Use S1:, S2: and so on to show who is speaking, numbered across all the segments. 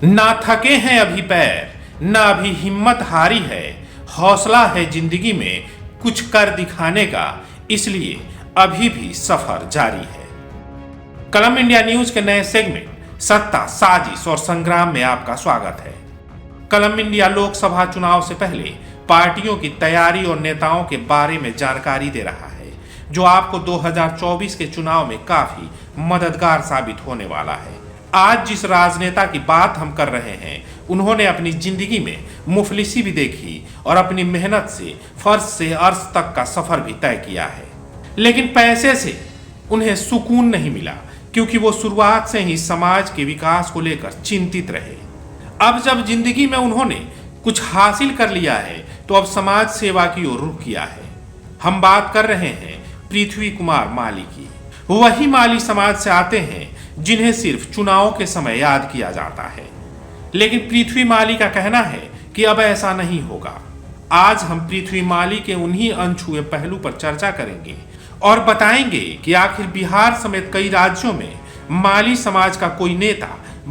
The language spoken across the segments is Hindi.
S1: ना थके हैं अभी पैर, ना अभी हिम्मत हारी है, हौसला है जिंदगी में कुछ कर दिखाने का, इसलिए अभी भी सफर जारी है। कलम इंडिया न्यूज के नए सेगमेंट सत्ता, साजिश और संग्राम में आपका स्वागत है। कलम इंडिया लोकसभा चुनाव से पहले पार्टियों की तैयारी और नेताओं के बारे में जानकारी दे रहा है, जो आपको 2024 के चुनाव में काफी मददगार साबित होने वाला है। आज जिस राजनेता की बात हम कर रहे हैं, उन्होंने अपनी जिंदगी में मुफलिसी भी देखी और अपनी मेहनत से फर्श से अर्श तक का सफर भी तय किया है। लेकिन पैसे से उन्हें सुकून नहीं मिला, क्योंकि वो शुरुआत से ही समाज के विकास को लेकर चिंतित रहे। अब जब जिंदगी में उन्होंने कुछ हासिल कर लिया है, तो अब समाज सेवा की ओर रुख किया है। हम बात कर रहे हैं पृथ्वी कुमार माली की। वही माली समाज से आते हैं जिन्हें सिर्फ चुनाव के समय याद किया जाता है। लेकिन पृथ्वी माली का कहना है कि अब ऐसा नहीं होगा। आज हम पृथ्वी माली के उन्हीं अनछुए पहलू पर चर्चा करेंगे और बताएंगे कि आखिर बिहार समेत कई राज्यों में माली समाज का कोई नेता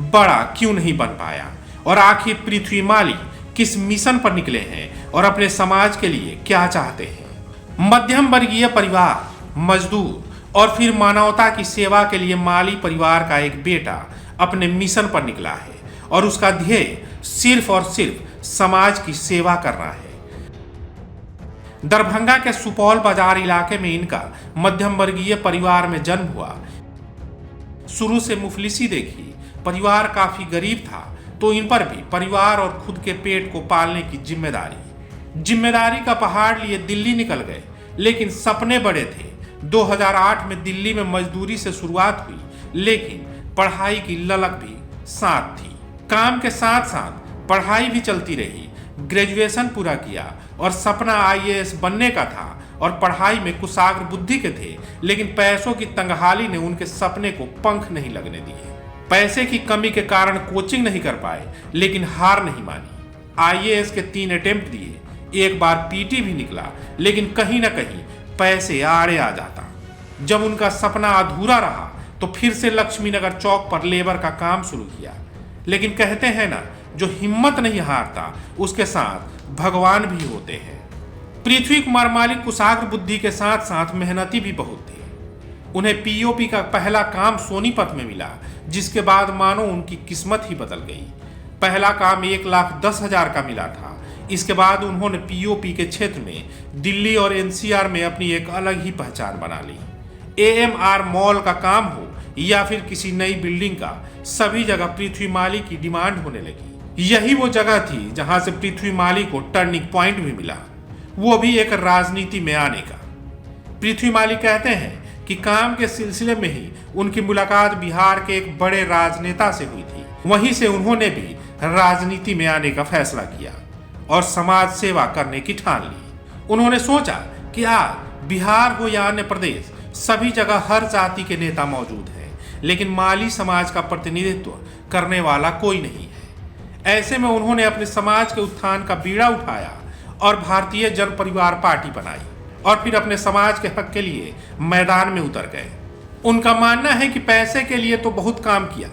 S1: बड़ा क्यों नहीं बन पाया, और आखिर पृथ्वी माली किस मिशन पर निकले हैं और अपने समाज के लिए क्या चाहते हैं। मध्यम वर्गीय परिवार, मजदूर और फिर मानवता की सेवा के लिए माली परिवार का एक बेटा अपने मिशन पर निकला है, और उसका ध्येय सिर्फ और सिर्फ समाज की सेवा करना है। दरभंगा के सुपौल बाजार इलाके में इनका मध्यम वर्गीय परिवार में जन्म हुआ। शुरू से मुफलिसी देखी, परिवार काफी गरीब था, तो इन पर भी परिवार और खुद के पेट को पालने की जिम्मेदारी का पहाड़ लिए दिल्ली निकल गए। लेकिन सपने बड़े थे। 2008 में दिल्ली में मजदूरी से शुरुआत हुई, लेकिन पढ़ाई की ललक भी साथ थी। काम के साथ साथ पढ़ाई भी चलती रही। ग्रेजुएशन पूरा किया और सपना आईएएस बनने का था, और पढ़ाई में कुशाग्र बुद्धि के थे, लेकिन पैसों की तंगहाली ने उनके सपने को पंख नहीं लगने दिए। पैसे की कमी के कारण कोचिंग नहीं कर पाए, लेकिन हार नहीं मानी। आईएएस के 3 अटेम्प्ट दिए, एक बार पीटी भी निकला, लेकिन कहीं ना कहीं पैसे आड़े आ जाता। जब उनका सपना अधूरा रहा, तो फिर से लक्ष्मीनगर चौक पर लेबर का काम शुरू किया। लेकिन कहते हैं ना, जो हिम्मत नहीं हारता उसके साथ भगवान भी होते हैं। पृथ्वी कुमार माली कुशाग्र बुद्धि के साथ साथ मेहनती भी बहुत थे। उन्हें पीओपी का पहला काम सोनीपत में मिला, जिसके बाद मानो उनकी किस्मत ही बदल गई। पहला काम 1,10,000 का मिला था। इसके बाद उन्होंने पीओपी के क्षेत्र में दिल्ली और एनसीआर में अपनी एक अलग ही पहचान बना ली। एएमआर मॉल का काम हो या फिर किसी नई बिल्डिंग का, सभी जगह पृथ्वी माली की डिमांड होने लगी। यही वो जगह थी जहां से पृथ्वी माली को टर्निंग पॉइंट भी मिला, वो भी एक राजनीति में आने का। पृथ्वी माली कहते हैं कि काम के सिलसिले में ही उनकी मुलाकात बिहार के एक बड़े राजनेता से हुई थी। वहीं से उन्होंने भी राजनीति में आने का फैसला किया और समाज सेवा करने की ठान ली। उन्होंने सोचा कि आज बिहार हो या अन्य प्रदेश, सभी जगह हर जाति के नेता मौजूद हैं, लेकिन माली समाज का प्रतिनिधित्व करने वाला कोई नहीं है। ऐसे में उन्होंने अपने समाज के उत्थान का बीड़ा उठाया और भारतीय जन परिवार पार्टी बनाई, और फिर अपने समाज के हक के लिए मैदान में उतर गए। उनका मानना है कि पैसे के लिए तो बहुत काम किया,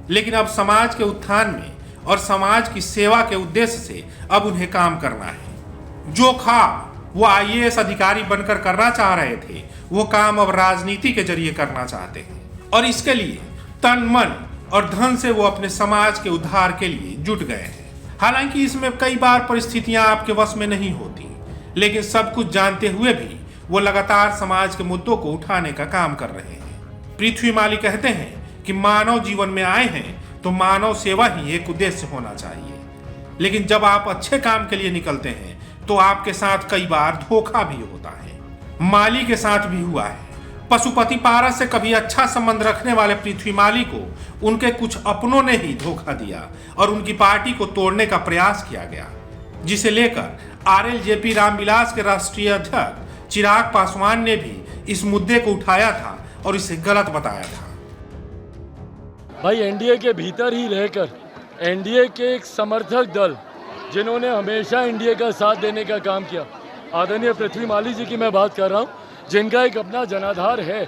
S1: लेकिन अब समाज के उत्थान में और समाज की सेवा के उद्देश्य से अब उन्हें काम करना है। जो काम वो आईएएस अधिकारी बनकर करना चाह रहे थे, वो काम अब राजनीति के जरिए करना चाहते हैं, और इसके लिए तन मन और धन से वो अपने समाज के उद्धार के लिए जुट गए हैं। हालांकि इसमें कई बार परिस्थितियां आपके वश में नहीं होती, लेकिन सब कुछ जानते हुए भी वो लगातार समाज के मुद्दों को उठाने का काम कर रहे हैं। पृथ्वी माली कहते हैं कि मानव जीवन में आए हैं तो मानव सेवा ही एक उद्देश्य होना चाहिए। लेकिन जब आप अच्छे काम के लिए निकलते हैं, तो आपके साथ कई बार धोखा भी होता है। माली के साथ भी हुआ है। पशुपति पारस से कभी अच्छा संबंध रखने वाले पृथ्वी माली को उनके कुछ अपनों ने ही धोखा दिया और उनकी पार्टी को तोड़ने का प्रयास किया गया, जिसे लेकर आरएलजेपी रामविलास के राष्ट्रीय अध्यक्ष चिराग पासवान ने भी इस मुद्दे को उठाया था और इसे गलत बताया था।
S2: भाई, एनडीए के भीतर ही रहकर एनडीए के एक समर्थक दल, जिन्होंने हमेशा एनडीए का साथ देने का काम किया, आदरणीय पृथ्वी माली जी की मैं बात कर रहा हूँ, जिनका एक अपना जनाधार है।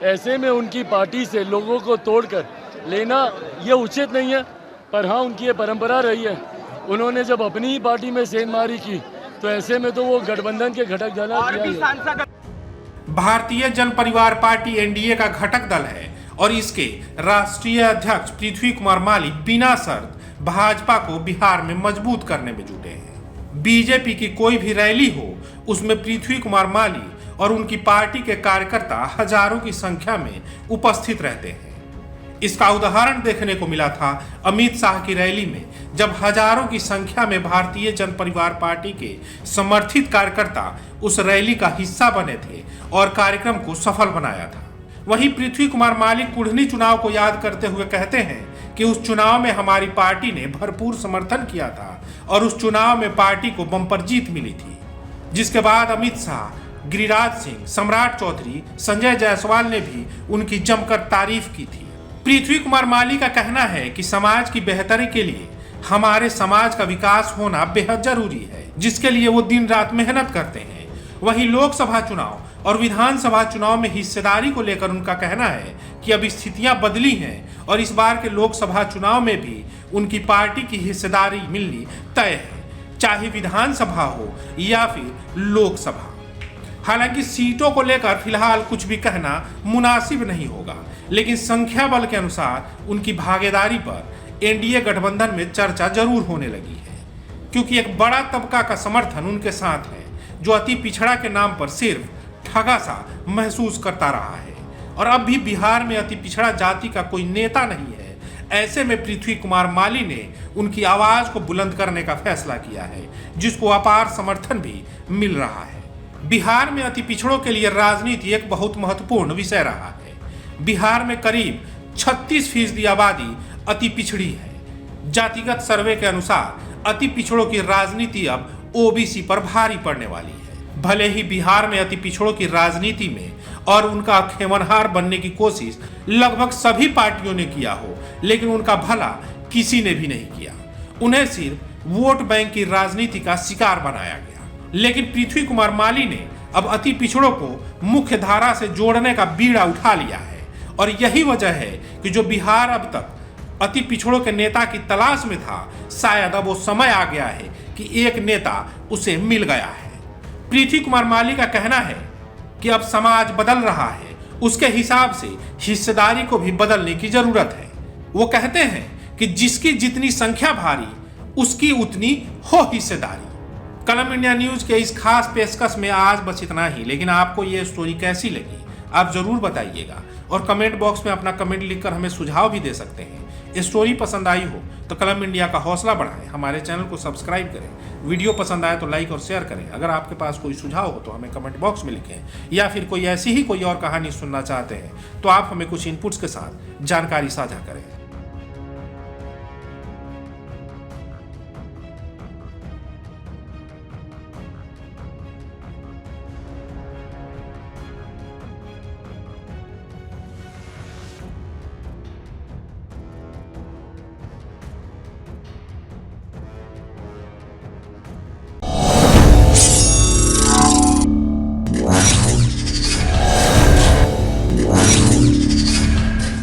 S2: ऐसे में उनकी पार्टी से लोगों को तोड़कर लेना ये उचित नहीं है। पर हाँ, उनकी ये परंपरा रही है। उन्होंने जब अपनी ही पार्टी में सेंधमारी की तो ऐसे में तो वो गठबंधन के घटक दल है।
S1: भारतीय जन परिवार पार्टी एनडीए का घटक दल है और इसके राष्ट्रीय अध्यक्ष पृथ्वी कुमार माली बिना शर्त भाजपा को बिहार में मजबूत करने में जुटे हैं। बीजेपी की कोई भी रैली हो उसमें पृथ्वी कुमार माली और उनकी पार्टी के कार्यकर्ता हजारों की संख्या में उपस्थित रहते हैं। इसका उदाहरण देखने को मिला था अमित शाह की रैली में, जब हजारों की संख्या में भारतीय जन परिवार पार्टी के समर्थित कार्यकर्ता उस रैली का हिस्सा बने थे और कार्यक्रम को सफल बनाया था। वहीं पृथ्वी कुमार माली कुढ़नी चुनाव को याद करते हुए कहते हैं कि उस चुनाव में हमारी पार्टी ने भरपूर समर्थन किया था और उस चुनाव में पार्टी को बम्पर जीत मिली थी, जिसके बाद अमित शाह, गिरिराज सिंह, सम्राट चौधरी, संजय जायसवाल ने भी उनकी जमकर तारीफ की थी। पृथ्वी कुमार माली का कहना है कि समाज की बेहतरी के लिए हमारे समाज का विकास होना बेहद जरूरी है, जिसके लिए वो दिन रात मेहनत करते हैं। वहीं लोकसभा चुनाव और विधानसभा चुनाव में हिस्सेदारी को लेकर उनका कहना है कि अब स्थितियां बदली हैं और इस बार के लोकसभा चुनाव में भी उनकी पार्टी की हिस्सेदारी मिलनी तय है, चाहे विधानसभा हो या फिर लोकसभा। हालांकि सीटों को लेकर फिलहाल कुछ भी कहना मुनासिब नहीं होगा, लेकिन संख्या बल के अनुसार उनकी भागीदारी पर एनडीए गठबंधन में चर्चा जरूर होने लगी है, क्योंकि एक बड़ा तबका का समर्थन उनके साथ है जो अति पिछड़ा के नाम पर सिर्फ ठगा सा महसूस करता रहा है और अब भी बिहार में अति पिछड़ा जाति का कोई नेता नहीं है। ऐसे में पृथ्वी कुमार माली ने उनकी आवाज को बुलंद करने का फैसला किया है, जिसको अपार समर्थन भी मिल रहा है। बिहार में अति पिछड़ों के लिए राजनीति एक बहुत महत्वपूर्ण विषय रहा है। बिहार में करीब 36% आबादी अति पिछड़ी है। जातिगत सर्वे के अनुसार अति पिछड़ों की राजनीति अब ओबीसी पर भारी पड़ने वाली है। भले ही बिहार में अति पिछड़ों की राजनीति में और उनका खेमनहार बनने की कोशिश लगभग सभी पार्टियों ने किया हो, लेकिन उनका भला किसी ने भी नहीं किया। उन्हें सिर्फ वोट बैंक की राजनीति का शिकार बनाया गया। लेकिन पृथ्वी कुमार माली ने अब अति पिछड़ों को मुख्य धारा से जोड़ने का बीड़ा उठा लिया है और यही वजह है कि जो बिहार अब तक अति पिछड़ों के नेता की तलाश में था, शायद अब वो समय आ गया है कि एक नेता उसे मिल गया है। पृथ्वी कुमार माली का कहना है कि अब समाज बदल रहा है, उसके हिसाब से हिस्सेदारी को भी बदलने की जरूरत है। वो कहते हैं कि जिसकी जितनी संख्या भारी उसकी उतनी हो हिस्सेदारी। कलम इंडिया न्यूज़ के इस खास पेशकश में आज बस इतना ही, लेकिन आपको ये स्टोरी कैसी लगी आप जरूर बताइएगा और कमेंट बॉक्स में अपना कमेंट लिखकर हमें सुझाव भी दे सकते हैं। स्टोरी पसंद आई हो तो कलम इंडिया का हौसला बढ़ाएं, हमारे चैनल को सब्सक्राइब करें, वीडियो पसंद आए तो लाइक और शेयर करें। अगर आपके पास कोई सुझाव हो तो हमें कमेंट बॉक्स में लिखें, या फिर कोई ऐसी ही कोई और कहानी सुनना चाहते हैं तो आप हमें कुछ इनपुट्स के साथ जानकारी साझा करें।